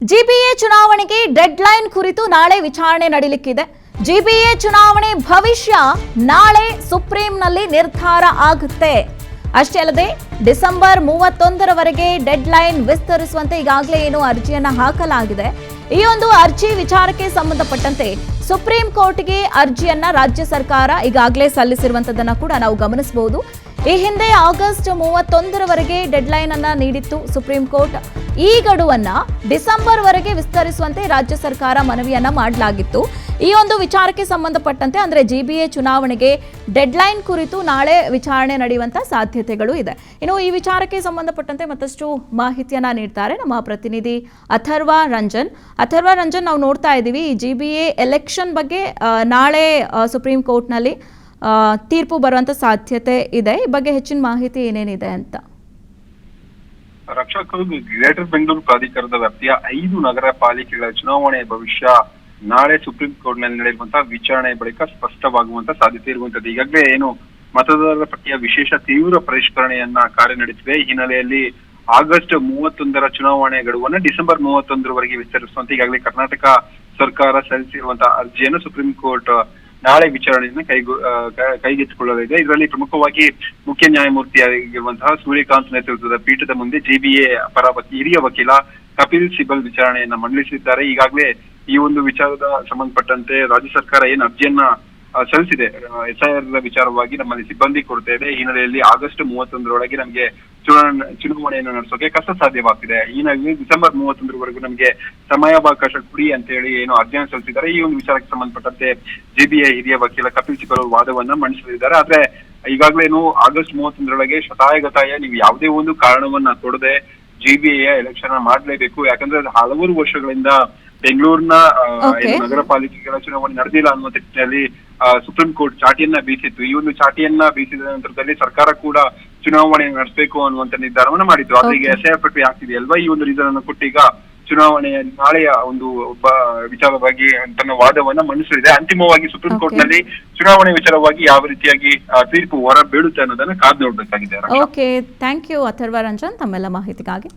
GBA ಚುನಾವಣೆಗೆ deadline ಕುರಿತು ನಾಳೆ ವಿಚಾರಣೆ ನಡೆಯಲಿಕ್ಕಿದೆ. ಜಿಬಿಎ ಚುನಾವಣೆ ಭವಿಷ್ಯ ನಾಳೆ ಸುಪ್ರೀಂನಲ್ಲಿ ನಿರ್ಧಾರ ಆಗುತ್ತೆ. ಅಷ್ಟೇ ಅಲ್ಲದೆ ಡಿಸೆಂಬರ್ 31ರವರೆಗೆ ಡೆಡ್ಲೈನ್ ವಿಸ್ತರಿಸುವಂತೆ ಈಗಾಗಲೇ ಅರ್ಜಿಯನ್ನ ಹಾಕಲಾಗಿದೆ. ಈ ಒಂದು ಅರ್ಜಿ ವಿಚಾರಕ್ಕೆ ಸಂಬಂಧಪಟ್ಟಂತೆ ಸುಪ್ರೀಂ ಕೋರ್ಟ್ಗೆ ಅರ್ಜಿಯನ್ನ ರಾಜ್ಯ ಸರ್ಕಾರ ಈಗಾಗಲೇ ಸಲ್ಲಿಸಿರುವಂತದನ್ನ ಕೂಡ ನಾವು ಗಮನಿಸಬಹುದು. ಈ ಹಿಂದೆ ಆಗಸ್ಟ್ 31ರವರೆಗೆ ಡೆಡ್ಲೈನ್ ಅನ್ನ ನೀಡಿತ್ತು ಸುಪ್ರೀಂ ಕೋರ್ಟ್. ಈ ಗಡುವನ್ನ ಡಿಸೆಂಬರ್ ವರೆಗೆ ವಿಸ್ತರಿಸುವಂತೆ ರಾಜ್ಯ ಸರ್ಕಾರ ಮನವಿಯನ್ನ ಮಾಡಲಾಗಿತ್ತು. ಈ ಒಂದು ವಿಚಾರಕ್ಕೆ ಸಂಬಂಧಪಟ್ಟಂತೆ ಅಂದ್ರೆ ಜಿಬಿಎ ಚುನಾವಣೆಗೆ ಡೆಡ್ಲೈನ್ ಕುರಿತು ನಾಳೆ ವಿಚಾರಣೆ ನಡೆಯುವಂತ ಸಾಧ್ಯತೆಗಳು ಇದೆ. ಇನ್ನು ಈ ವಿಚಾರಕ್ಕೆ ಸಂಬಂಧಪಟ್ಟಂತೆ ಮತ್ತಷ್ಟು ಮಾಹಿತಿಯನ್ನ ನೀಡ್ತಾರೆ ನಮ್ಮ ಪ್ರತಿನಿಧಿ ಅಥರ್ವ ರಂಜನ್. ನಾವು ನೋಡ್ತಾ ಇದ್ದೀವಿ ಈ ಜಿಬಿಎ ಎಲೆಕ್ಷನ್ ಬಗ್ಗೆ ನಾಳೆ ಸುಪ್ರೀಂ ಕೋರ್ಟ್ನಲ್ಲಿ ತೀರ್ಪು ಬರುವಂತ ಸಾಧ್ಯತೆ ಇದೆ. ಈ ಬಗ್ಗೆ ಹೆಚ್ಚಿನ ಮಾಹಿತಿ ಏನೇನಿದೆ ಅಂತ. ರಕ್ಷಕರು ಗ್ರೇಟರ್ ಬೆಂಗಳೂರು ಪ್ರಾಧಿಕಾರದ ವ್ಯಾಪ್ತಿಯ 5 ನಗರ ಪಾಲಿಕೆಗಳ ಚುನಾವಣೆ ಭವಿಷ್ಯ ನಾಳೆ ಸುಪ್ರೀಂ ಕೋರ್ಟ್ ನಲ್ಲಿ ನಡೆಯುವಂತಹ ವಿಚಾರಣೆ ಬಳಿಕ ಸ್ಪಷ್ಟವಾಗುವಂತ ಸಾಧ್ಯತೆ ಇರುವಂತದ್ದು. ಈಗಾಗಲೇ ಮತದಾರರ ಪಟ್ಟಿಯ ವಿಶೇಷ ತೀವ್ರ ಪರಿಷ್ಕರಣೆಯನ್ನ ಕಾರ್ಯ ನಡೆಸಿದೆ. ಈ ಹಿನ್ನೆಲೆಯಲ್ಲಿ ಆಗಸ್ಟ್ 31ರ ಚುನಾವಣೆ ಗಡುವನ್ನು ಡಿಸೆಂಬರ್ 31ರವರೆಗೆ ವಿಸ್ತರಿಸುವಂತೆ ಈಗಾಗಲೇ ಕರ್ನಾಟಕ ಸರ್ಕಾರ ಸಲ್ಲಿಸಿರುವಂತಹ ಅರ್ಜಿಯನ್ನು ಸುಪ್ರೀಂ ಕೋರ್ಟ್ ನಾಳೆ ವಿಚಾರಣೆಯನ್ನು ಕೈಗೆತ್ತಿಕೊಳ್ಳಲಿದೆ. ಇದರಲ್ಲಿ ಪ್ರಮುಖವಾಗಿ ಮುಖ್ಯ ನ್ಯಾಯಮೂರ್ತಿಯಾಗಿರುವಂತಹ ಸೂರ್ಯಕಾಂತ್ ನೇತೃತ್ವದ ಪೀಠದ ಮುಂದೆ ಜಿಬಿಎ ಪರ ಹಿರಿಯ ವಕೀಲ ಕಪಿಲ್ ಸಿಬಲ್ ವಿಚಾರಣೆಯನ್ನ ಮಂಡಿಸಿದ್ದಾರೆ. ಈಗಾಗಲೇ ಈ ಒಂದು ವಿಚಾರದ ಸಂಬಂಧಪಟ್ಟಂತೆ ರಾಜ್ಯ ಸರ್ಕಾರ ಅರ್ಜಿಯನ್ನ ಸಲ್ಲಿಸಿದೆ. SIR ವಿಚಾರವಾಗಿ ನಮ್ಮಲ್ಲಿ ಸಿಬ್ಬಂದಿ ಕೊರತೆ ಇದೆ. ಈ ಹಿನ್ನೆಲೆಯಲ್ಲಿ ಆಗಸ್ಟ್ 31ರೊಳಗೆ ನಮಗೆ ಚುನಾವಣೆಯನ್ನು ನಡೆಸೋಕೆ ಕಷ್ಟ ಸಾಧ್ಯವಾಗ್ತಿದೆ. ಈ ಹಿನ್ನೆಲೆಯಲ್ಲಿ ಡಿಸೆಂಬರ್ 31ರವರೆಗೂ ನಮಗೆ ಸಮಯಾವಕಾಶ ಕೊಡಿ ಅಂತ ಹೇಳಿ ಅರ್ಜಿಯನ್ನು ಸಲ್ಲಿಸಿದ್ದಾರೆ. ಈ ಒಂದು ವಿಚಾರಕ್ಕೆ ಸಂಬಂಧಪಟ್ಟಂತೆ ಜಿಬಿಎ ಹಿರಿಯ ವಕೀಲ ಕಪಿಲ್ ಸಿಬಲ್ ವಾದವನ್ನ ಮಂಡಿಸಲಿದ್ದಾರೆ. ಆದ್ರೆ ಈಗಾಗಲೇ ಆಗಸ್ಟ್ 31ರೊಳಗೆ ಶತಾಯಗತಾಯ ನೀವು ಯಾವುದೇ ಒಂದು ಕಾರಣವನ್ನ ಕೊಡದೆ ಜಿಬಿಎ ಎಲೆಕ್ಷನ್ ಮಾಡಲೇಬೇಕು. ಯಾಕಂದ್ರೆ ಹಲವಾರು ವರ್ಷಗಳಿಂದ ಬೆಂಗಳೂರಿನ ನಗರ ಪಾಲಿಕೆಗಳ ಚುನಾವಣೆ ನಡೆದಿಲ್ಲ ಅನ್ನುವ ನಿಟ್ಟಿನಲ್ಲಿ ಸುಪ್ರೀಂ ಕೋರ್ಟ್ ಚಾಟಿಯನ್ನ ಬೀಸಿತ್ತು. ಈ ಒಂದು ಚಾಟಿಯನ್ನ ಬೀಸಿದ ನಂತರದಲ್ಲಿ ಸರ್ಕಾರ ಕೂಡ ಚುನಾವಣೆ ನಡೆಸಬೇಕು ಅನ್ನುವಂತ ನಿರ್ಧಾರವನ್ನ ಮಾಡಿತ್ತು. ಆದ್ರೆ ಈಗ SIR ಪ್ರಕ್ರಿಯೆ ಆಗ್ತಿದೆ ಅಲ್ವಾ, ಈ ಒಂದು ರೀಸನ್ ಅನ್ನು ಕೊಟ್ಟು ಈಗ ಚುನಾವಣೆಯ ನಾಳೆಯ ಒಂದು ವಿಚಾರವಾಗಿ ತನ್ನ ವಾದವನ್ನ ಮಂಡಿಸಲಿದೆ. ಅಂತಿಮವಾಗಿ ಸುಪ್ರೀಂ ಕೋರ್ಟ್ ನಲ್ಲಿ ಚುನಾವಣೆ ವಿಚಾರವಾಗಿ ಯಾವ ರೀತಿಯಾಗಿ ತೀರ್ಪು ಹೊರ ಬೀಳುತ್ತೆ ಅನ್ನೋದನ್ನ ಕಾದು ನೋಡ್ಬೇಕಾಗಿದೆ. Okay, thank you Atharva Ranjan ತಮ್ಮೆಲ್ಲ ಮಾಹಿತಿಗಾಗಿ.